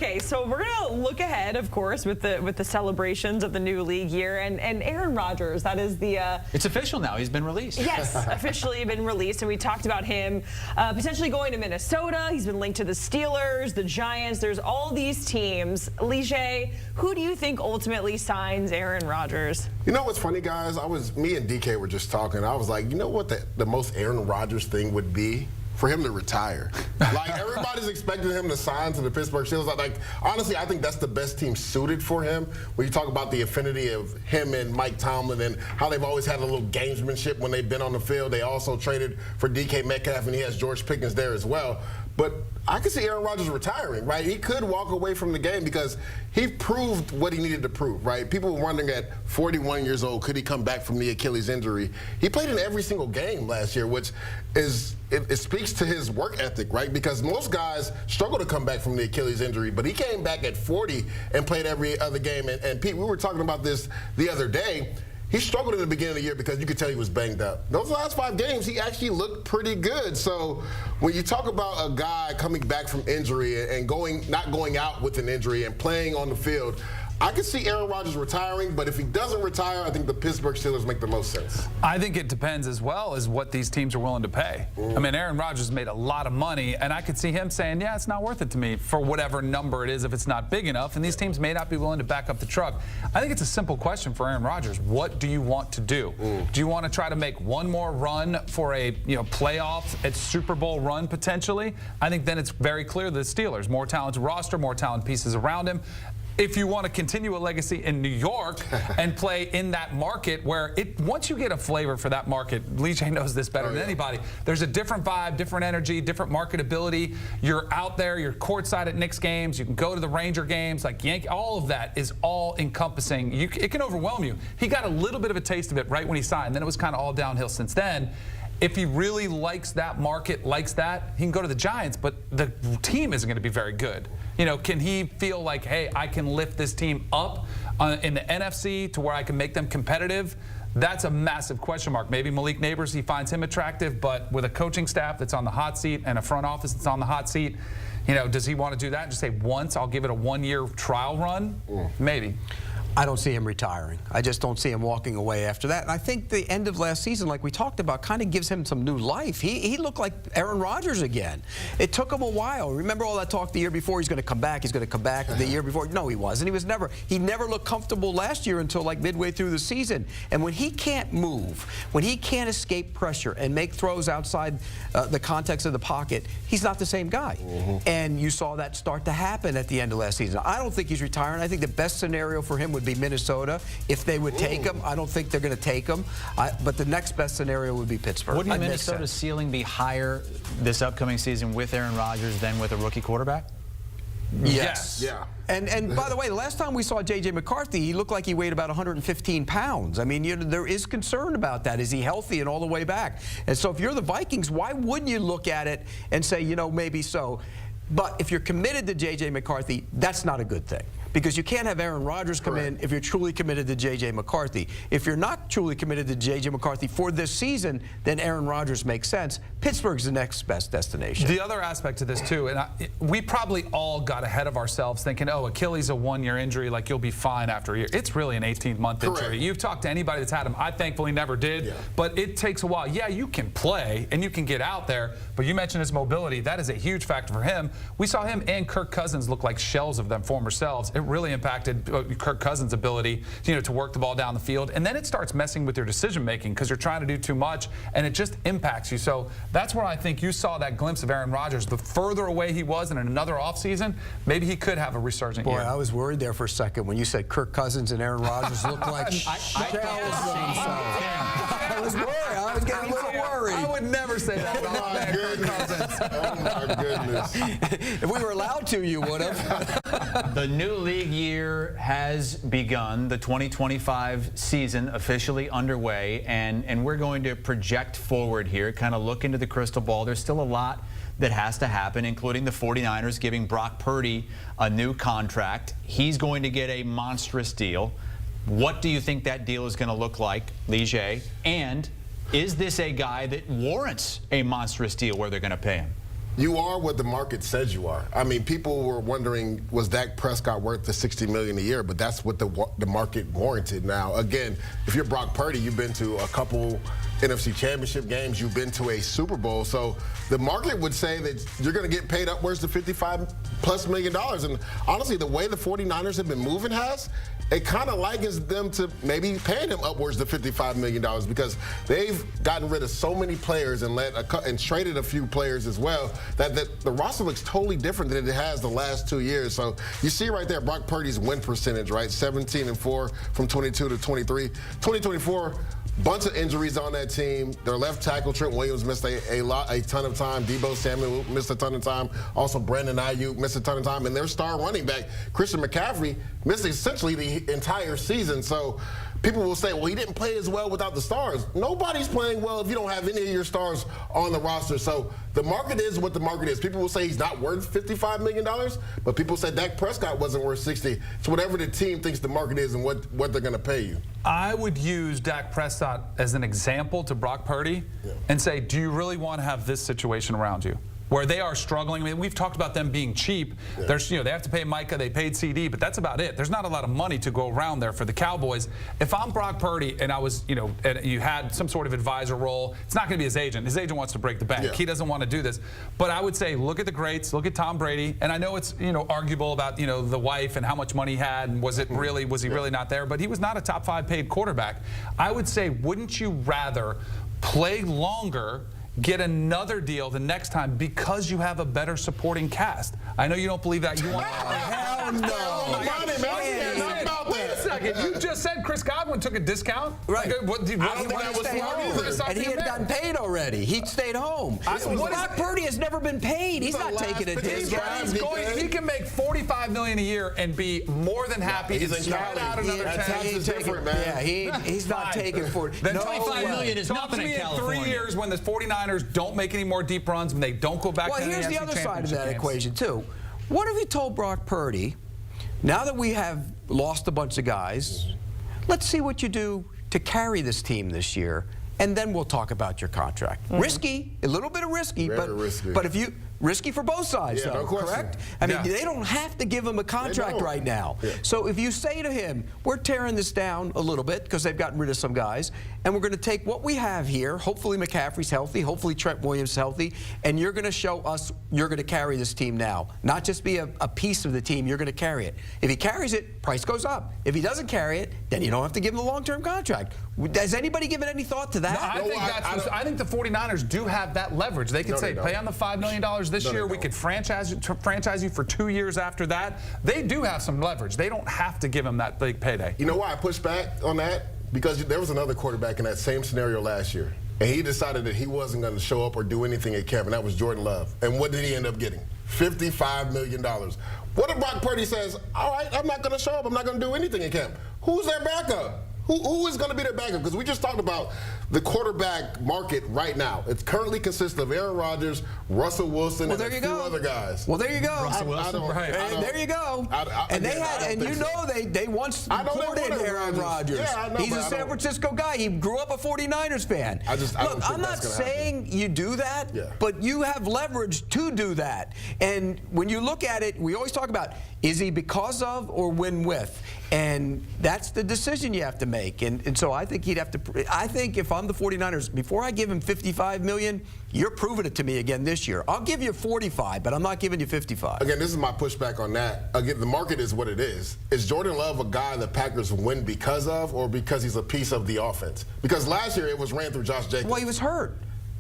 Okay, so we're gonna look ahead, of course, with the celebrations of the new league year, and Aaron Rodgers. That is the. It's official now. He's been released. Yes, officially been released, and we talked about him potentially going to Minnesota. He's been linked to the Steelers, the Giants. There's all these teams. Leger, who do you think ultimately signs Aaron Rodgers? You know what's funny, guys? Me and DK were just talking. I was like, you know what the most Aaron Rodgers thing would be? For him to retire. Like, everybody's expecting him to sign to the Pittsburgh Steelers. Like, honestly, I think that's the best team suited for him. When you talk about the affinity of him and Mike Tomlin and how they've always had a little gamesmanship when they've been on the field. They also traded for DK Metcalf, and he has George Pickens there as well. But I could see Aaron Rodgers retiring, right? He could walk away from the game because he proved what he needed to prove, right? People were wondering at 41 years old, could he come back from the Achilles injury? He played in every single game last year, which is, it speaks to his work ethic, right? Because most guys struggle to come back from the Achilles injury, but he came back at 40 and played every other game. And Pete, we were talking about this the other day. He struggled in the beginning of the year because you could tell he was banged up. Those last 5 games, he actually looked pretty good. So when you talk about a guy coming back from injury and not going out with an injury and playing on the field, I could see Aaron Rodgers retiring, but if he doesn't retire, I think the Pittsburgh Steelers make the most sense. I think it depends as well as what these teams are willing to pay. I mean, Aaron Rodgers made a lot of money, and I could see him saying, yeah, it's not worth it to me for whatever number it is if it's not big enough, and these teams may not be willing to back up the truck. I think it's a simple question for Aaron Rodgers. What do you want to do? Do you want to try to make one more run for a playoff at Super Bowl run potentially? I think then it's very clear the Steelers, more talented roster, more talented pieces around him. If you want to continue a legacy in New York and play in that market where once you get a flavor for that market, Leger knows this better than anybody, there's a different vibe, different energy, different marketability. You're out there, you're courtside at Knicks games, you can go to the Ranger games, like Yankee, all of that is all encompassing. It can overwhelm you. He got a little bit of a taste of it right when he signed, then it was kind of all downhill since then. If he really likes that market, likes that, he can go to the Giants, but the team isn't going to be very good. Can he feel like, hey, I can lift this team up in the NFC to where I can make them competitive? That's a massive question mark. Maybe Malik Neighbors, he finds him attractive, but with a coaching staff that's on the hot seat and a front office that's on the hot seat, does he want to do that and just say once, I'll give it a 1-year trial run? Maybe. I don't see him retiring. I just don't see him walking away after that. And I think the end of last season, like we talked about, kind of gives him some new life. He looked like Aaron Rodgers again. It took him a while. Remember all that talk the year before? He's going to come back. He's going to come back. The year before, no, he wasn't. He never looked comfortable last year until like midway through the season. And when he can't move, when he can't escape pressure and make throws outside the context of the pocket, he's not the same guy. And you saw that start to happen at the end of last season. I don't think he's retiring. I think the best scenario for him would be Minnesota. If they would take him, I don't think they're going to take him. But the next best scenario would be Pittsburgh. Wouldn't Minnesota's ceiling be higher this upcoming season with Aaron Rodgers than with a rookie quarterback? Yes. Yeah. And by the way, the last time we saw J.J. McCarthy, he looked like he weighed about 115 pounds. I mean, there is concern about that. Is he healthy and all the way back? And so if you're the Vikings, why wouldn't you look at it and say, maybe so? But if you're committed to J.J. McCarthy, that's not a good thing. Because you can't have Aaron Rodgers come in if you're truly committed to J.J. McCarthy. If you're not truly committed to J.J. McCarthy for this season, then Aaron Rodgers makes sense. Pittsburgh's the next best destination. The other aspect to this, too, and we probably all got ahead of ourselves thinking, oh, Achilles a 1-year injury, like you'll be fine after a year. It's really an 18-month injury. You've talked to anybody that's had him. I thankfully never did, but it takes a while. Yeah, you can play and you can get out there, but you mentioned his mobility. That is a huge factor for him. We saw him and Kirk Cousins look like shells of them former selves. It really impacted Kirk Cousins' ability, to work the ball down the field. And then it starts messing with your decision-making because you're trying to do too much, and it just impacts you. So that's where I think you saw that glimpse of Aaron Rodgers. The further away he was in another offseason, maybe he could have a resurgent year. Boy, I was worried there for a second when you said Kirk Cousins and Aaron Rodgers look like shells of themselves. I was worried. I was getting a little worried. I would never say that about Kirk Cousins. Oh, my goodness. If we were allowed to, you would have. The new league year has begun, the 2025 season officially underway, and we're going to project forward here, kind of look into the crystal ball. There's still a lot that has to happen, including the 49ers giving Brock Purdy a new contract. He's going to get a monstrous deal. What do you think that deal is going to look like, Leger? And is this a guy that warrants a monstrous deal where they're going to pay him? You are what the market says you are. I mean, people were wondering, was Dak Prescott worth the $60 million a year? But that's what the market warranted. Now, again, if you're Brock Purdy, you've been to a couple NFC Championship games, you've been to a Super Bowl. So the market would say that you're going to get paid upwards to $55+ million. And honestly, the way the 49ers have been moving it kind of likens them to maybe paying him upwards to $55 million because they've gotten rid of so many players and traded a few players as well that the roster looks totally different than it has the last 2 years. So you see right there Brock Purdy's win percentage, right? 17-4 from 22 to 23. 2024, bunch of injuries on that team. Their left tackle, Trent Williams, missed a ton of time. Deebo Samuel missed a ton of time. Also, Brandon Ayuk missed a ton of time. And their star running back, Christian McCaffrey, missed essentially the entire season. So people will say, well, he didn't play as well without the stars. Nobody's playing well if you don't have any of your stars on the roster. So the market is what the market is. People will say he's not worth $55 million, but people said Dak Prescott wasn't worth 60. It's whatever the team thinks the market is and what they're going to pay you. I would use Dak Prescott as an example to Brock Purdy and say, do you really want to have this situation around you? Where they are struggling. I mean, we've talked about them being cheap. There's, they have to pay Micah, they paid CD, but that's about it. There's not a lot of money to go around there for the Cowboys. If I'm Brock Purdy and I was, and you had some sort of advisor role, it's not going to be his agent. His agent wants to break the bank. Yeah. He doesn't want to do this. But I would say, look at the greats, look at Tom Brady, and I know it's, arguable about, the wife and how much money he had and was he really not there, but he was not a top 5 paid quarterback. I would say, wouldn't you rather play longer, get another deal the next time because you have a better supporting cast? I know you don't believe that. You want Hell no. Wait a second. You just said Chris Godwin took a discount? Right. I don't think that was smart either. And he had gotten paid already. He stayed home. Brock Purdy has never been paid. He's not taking a discount. He can make $45 million a year and be more than happy to spread out another 10. He's not taking $40. Then $25 million is nothing in California. In 3 years when the 49ers don't make any more deep runs and they don't go back to the Well, here's the other side of that games. equation, too. What if you told Brock Purdy, now that we have lost a bunch of guys, let's see what you do to carry this team this year, and then we'll talk about your contract. Risky, a little bit of risky, but if you risky for both sides, though, correct? I mean, they don't have to give him a contract right now. So if you say to him, we're tearing this down a little bit because they've gotten rid of some guys, and we're going to take what we have here, hopefully McCaffrey's healthy, hopefully Trent Williams healthy, and you're going to show us you're going to carry this team now. Not just be a piece of the team, you're going to carry it. If he carries it, price goes up. If he doesn't carry it, then you don't have to give him a long-term contract. Has anybody given any thought to that? No, I think the 49ers do have that leverage. They could say, pay on the $5 million this year. We could franchise you for 2 years after that. They do have some leverage. They don't have to give him that big payday. You know why I pushed back on that? Because there was another quarterback in that same scenario last year, and he decided that he wasn't going to show up or do anything at camp, and that was Jordan Love. And what did he end up getting? $55 million. What if Brock Purdy says, all right, I'm not going to show up, I'm not going to do anything at camp? Who's their backup? Who is going to be their backup? Because we just talked about the quarterback market right now. It currently consists of Aaron Rodgers, Russell Wilson, and a few other guys. Well, there you go. Russell Wilson, there you go. They once supported Aaron Rodgers. Yeah, he's a San Francisco guy. He grew up a 49ers fan. Look, I'm not saying you do that, but you have leverage to do that. And when you look at it, we always talk about, is he because of or win with? And that's the decision you have to make. And so I think he'd have to. I think if I'm the 49ers, before I give him $55 million, you're proving it to me again this year. I'll give you 45, but I'm not giving you 55. Again, this is my pushback on that. Again, the market is what it is. Is Jordan Love a guy the Packers win because of, or because he's a piece of the offense? Because last year it was ran through Josh Jacobs. Well, he was hurt.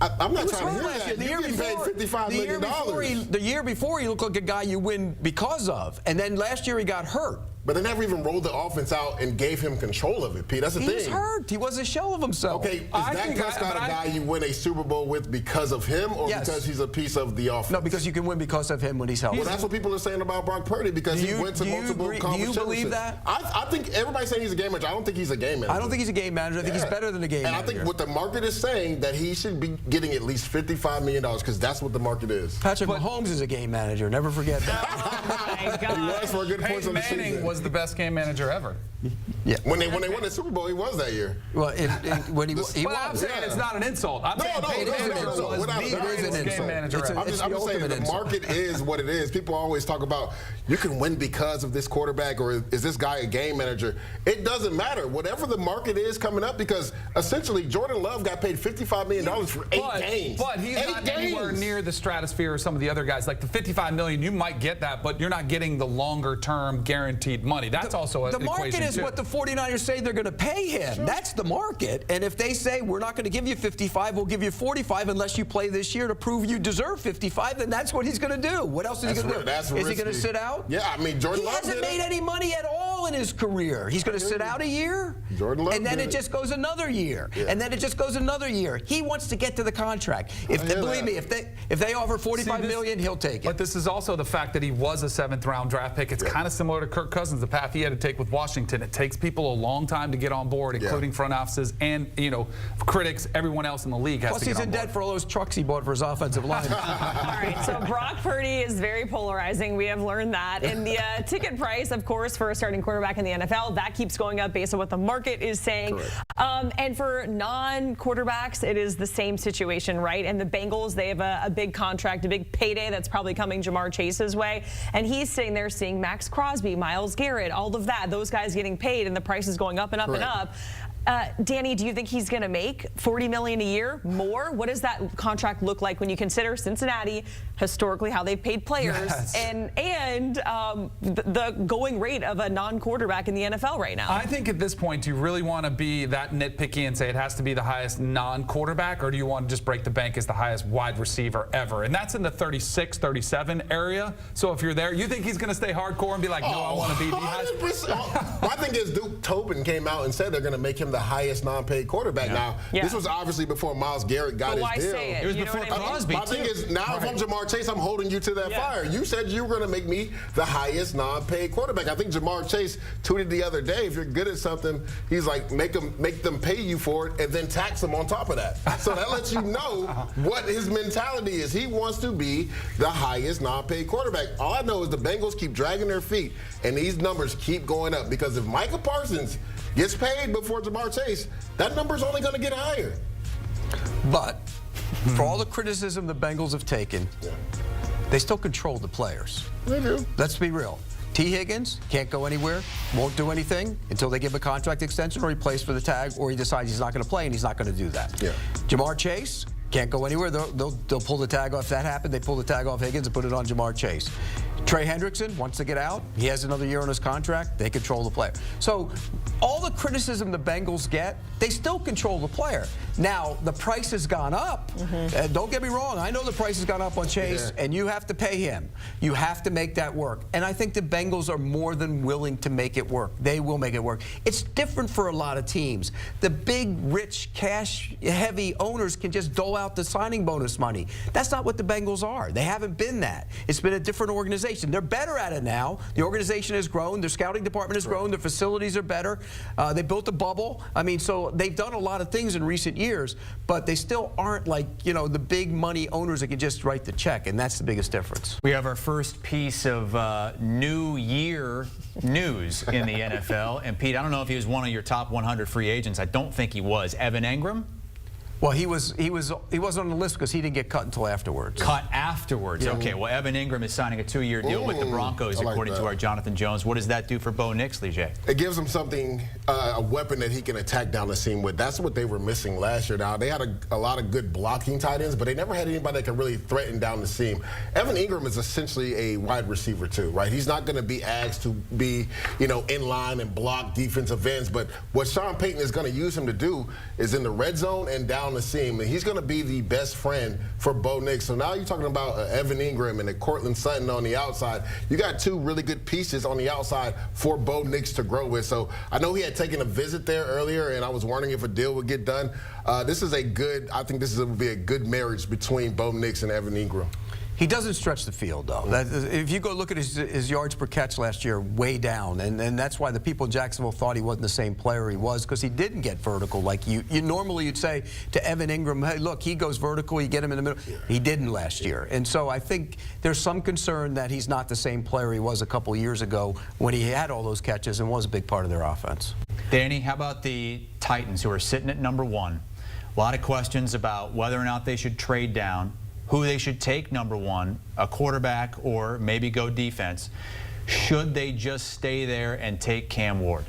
I'm not trying to hear that. The year before, $55 million. The year before, he looked like a guy you win because of. And then last year, he got hurt. But they never even rolled the offense out and gave him control of it, Pete. That's the thing. He was hurt. He was a shell of himself. Okay, is Dak Prescott a guy you win a Super Bowl with because of him or because he's a piece of the offense? No, because you can win because of him when he's healthy. Well, that's what people are saying about Brock Purdy because he went to multiple conference. Do you believe that? I think everybody's saying he's a game manager. I don't think he's a game manager. I don't think he's a game manager. I think he's better than a game manager. And I think what the market is saying that he should be getting at least $55 million because that's what the market is. Patrick Mahomes is a game manager. Never forget that. Oh, my God. He was for a good portion of the season. Peyton Manning was the best game manager ever. Yeah. When they won the Super Bowl, he was that year. Well, when he Well, I'm was. saying it's not an insult. I'm saying Peyton no, Manning no, was without the a doubt, greatest it's an game insult. manager It's ever. I'm just saying ultimate the insult. market is what it is. People always talk about you can win because of this quarterback or is this guy a game manager. It doesn't matter. Whatever the market is coming up, because essentially Jordan Love got paid $55 million for 8 games. But he's not anywhere near the stratosphere of some of the other guys. Like the $55 million, you might get that, but you're not getting the longer-term guaranteed money. That's also an equation, market is too. what the 49ers say they're going to pay him. Sure. That's the market. And if they say we're not going to give you 55, we'll give you 45 unless you play this year to prove you deserve 55, then that's what he's going to do. What else is he going to do? That's is he risky. going to sit out? Yeah, I mean, Jordan He Love hasn't made any money at all in his career. He's going to sit out a year, Jordan Love and then did it just goes another year, Yeah. and then it just goes another year. He wants to get to the contract. Believe me, if they offer $45 million, he'll take it. But this is also the fact that he was a 7th-round draft pick. It's kind of similar to Kirk Cousins, the path he had to take with Washington. It takes people a long time to get on board, including front offices and critics. Everyone else in the league has Plus, to get he's on in board. debt for all those trucks he bought for his offensive line. All right, so Brock Purdy is very polarizing. We have learned that. And the ticket price, of course, for a starting quarterback in the NFL, that keeps going up based on what the market is saying. And for non-quarterbacks, it is the same situation, right? And the Bengals, they have a big contract, a big payday that's probably coming Jamar Chase's way. And he's sitting there seeing Max Crosby, Myles Garrett, all of that, those guys getting paid, and the price is going up and up and up. Danny, do you think he's going to make $40 million a year more? What does that contract look like when you consider Cincinnati, historically how they've paid players, and the going rate of a non-quarterback in the NFL right now? I think at this point, do you really want to be that nitpicky and say it has to be the highest non-quarterback, or do you want to just break the bank as the highest wide receiver ever? And that's in the 36, 37 area. So if you're there, you think he's going to stay hardcore and be like, no, I want to be the highest? My thing is Duke Tobin came out and said they're going to make him the highest non-paid quarterback. Now, this was obviously before Myles Garrett got his deal. Say it? It was before Crosby, My thing is, now if I'm Jamar Chase, I'm holding you to that fire. You said you were going to make me the highest non-paid quarterback. I think Jamar Chase tweeted the other day, if you're good at something, he's like, make them pay you for it and then tax them on top of that. So that lets you know what his mentality is. He wants to be the highest non-paid quarterback. All I know is the Bengals keep dragging their feet, and these numbers keep going up, because if Micah Parsons gets paid before Jamar Chase, that number's only going to get higher. But for all the criticism the Bengals have taken, they still control the players. They do. Let's be real. T. Higgins can't go anywhere, won't do anything until they give a contract extension or he plays for the tag, or he decides he's not going to play, and he's not going to do that. Jamar Chase can't go anywhere. They'll pull the tag off. If that happened, they pull the tag off Higgins and put it on Jamar Chase. Trey Hendrickson wants to get out. He has another year on his contract. They control the player. So all the criticism the Bengals get, they still control the player. Now, the price has gone up. Don't get me wrong. I know the price has gone up on Chase, and you have to pay him. You have to make that work. And I think the Bengals are more than willing to make it work. They will make it work. It's different for a lot of teams. The big, rich, cash-heavy owners can just dole out the signing bonus money. That's not what the Bengals are. They haven't been that. It's been a different organization. They're better at it now. The organization has grown. Their scouting department has grown. Their facilities are better. They built a bubble. I mean, so they've done a lot of things in recent years, but they still aren't like, the big money owners that can just write the check, and that's the biggest difference. We have our first piece of New Year news in the NFL. And Pete, I don't know if he was one of your top 100 free agents. I don't think he was. Evan Engram? Well, he wasn't on the list because he didn't get cut until afterwards. Cut afterwards. Okay, well, Evan Engram is signing a 2-year deal with the Broncos, according to our Jonathan Jones. What does that do for Bo Nix, Leger? It gives him something, a weapon that he can attack down the seam with. That's what they were missing last year. Now, they had a lot of good blocking tight ends, but they never had anybody that could really threaten down the seam. Evan Engram is essentially a wide receiver, too, right? He's not going to be asked to be, in line and block defensive ends, but what Sean Payton is going to use him to do is in the red zone and down the seam, and he's going to be the best friend for Bo Nix. So now you're talking about Evan Engram and Cortland Sutton on the outside. You got two really good pieces on the outside for Bo Nix to grow with. So I know he had taken a visit there earlier, and I was wondering if a deal would get done. I think this would be a good marriage between Bo Nix and Evan Engram. He doesn't stretch the field, though. If you go look at his yards per catch last year, way down. And that's why the people in Jacksonville thought he wasn't the same player he was, because he didn't get vertical. Like normally you'd say to Evan Engram, hey, look, he goes vertical, you get him in the middle. He didn't last year. And so I think there's some concern that he's not the same player he was a couple years ago when he had all those catches and was a big part of their offense. Danny, how about the Titans, who are sitting at number 1? A lot of questions about whether or not they should trade down, who they should take number 1, a quarterback or maybe go defense. Should they just stay there and take Cam Ward?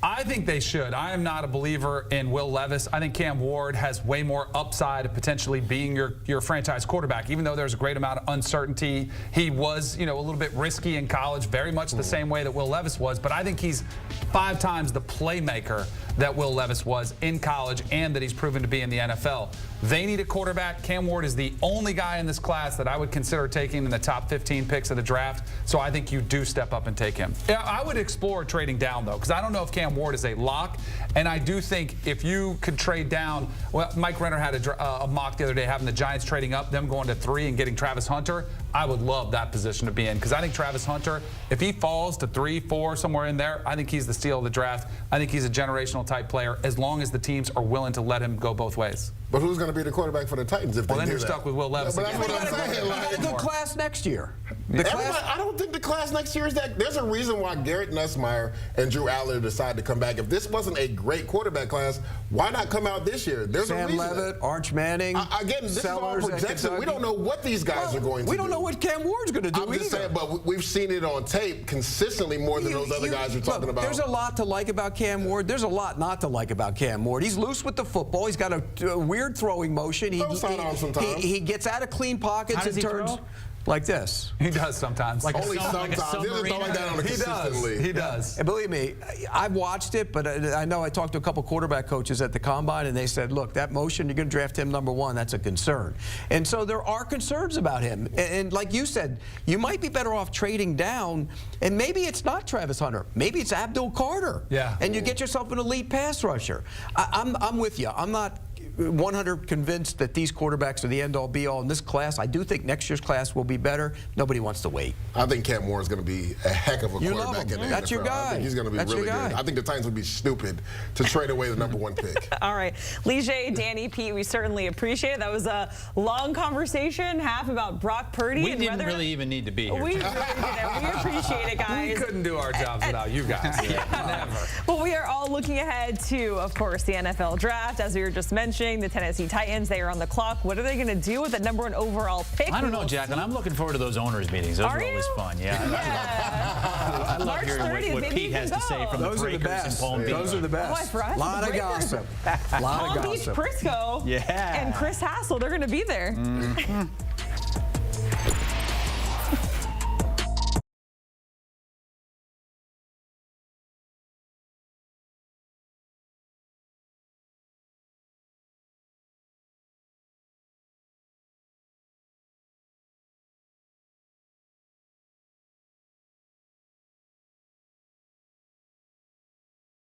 I think they should. I am not a believer in Will Levis. I think Cam Ward has way more upside of potentially being your franchise quarterback, even though there's a great amount of uncertainty. He was, a little bit risky in college, very much the same way that Will Levis was, but I think he's 5 times the playmaker that Will Levis was in college and that he's proven to be in the NFL. They need a quarterback. Cam Ward is the only guy in this class that I would consider taking in the top 15 picks of the draft, so I think you do step up and take him. Yeah, I would explore trading down, though, because I don't know if Cam Ward is a lock, and I do think if you could trade down, well, Mike Renner had a mock the other day having the Giants trading up, them going to 3 and getting Travis Hunter. I would love that position to be in, because I think Travis Hunter, if he falls to 3, 4, somewhere in there, I think he's the steal of the draft. I think he's a generational type player, as long as the teams are willing to let him go both ways. But who's going to be the quarterback for the Titans if they do that? Well, then you're stuck with Will Levis. Yeah, but that's what I'm saying. They got a good class next year. I don't think the class next year is that. There's a reason why Garrett Nussmeier and Drew Aller decided to come back. If this wasn't a great quarterback class, why not come out this year? There's a reason. Sam Levitt, Arch Manning. Again, this is all projection. We don't know what these guys are going to do. We don't know what Cam Ward's going to do I'm just either. saying, but we've seen it on tape consistently more than those other guys you're talking about. There's a lot to like about Cam Ward. There's a lot not to like about Cam Ward. He's loose with the football. He's got a weird throwing motion. He gets out of clean pockets and turns like this. He does sometimes. Only sometimes. He doesn't throw like that on a consistently. He does. And believe me, I've watched it, but I know I talked to a couple quarterback coaches at the Combine, and they said, look, that motion, you're going to draft him number 1, that's a concern. And so there are concerns about him. And like you said, you might be better off trading down, and maybe it's not Travis Hunter. Maybe it's Abdul Carter. Yeah. And you get yourself an elite pass rusher. I'm with you. I'm not 100% convinced that these quarterbacks are the end-all, be-all in this class. I do think next year's class will be better. Nobody wants to wait. I think Cam Ward is going to be a heck of a quarterback in the NFL. That's your guy. I think he's going to be really good. I think the Titans would be stupid to trade away the number 1 pick. All right. Leger, Danny, Pete, we certainly appreciate it. That was a long conversation, half about Brock Purdy. We didn't really even need to be here. We really didn't. We appreciate it, guys. We couldn't do our jobs without you guys. Never. Well, we are all looking ahead to, of course, the NFL draft. As we were just mentioning, the Tennessee Titans, they are on the clock. What are they going to do with the number 1 overall pick? I don't know, Jacqueline. I'm looking forward to those owners meetings. Those are always fun. Yeah. Yeah. I love hearing what Pete has to say from the Breakers and Palm Beach. Those are the best. A lot of gossip. Palm Beach, Prisco, and Chris Hassel, they're going to be there.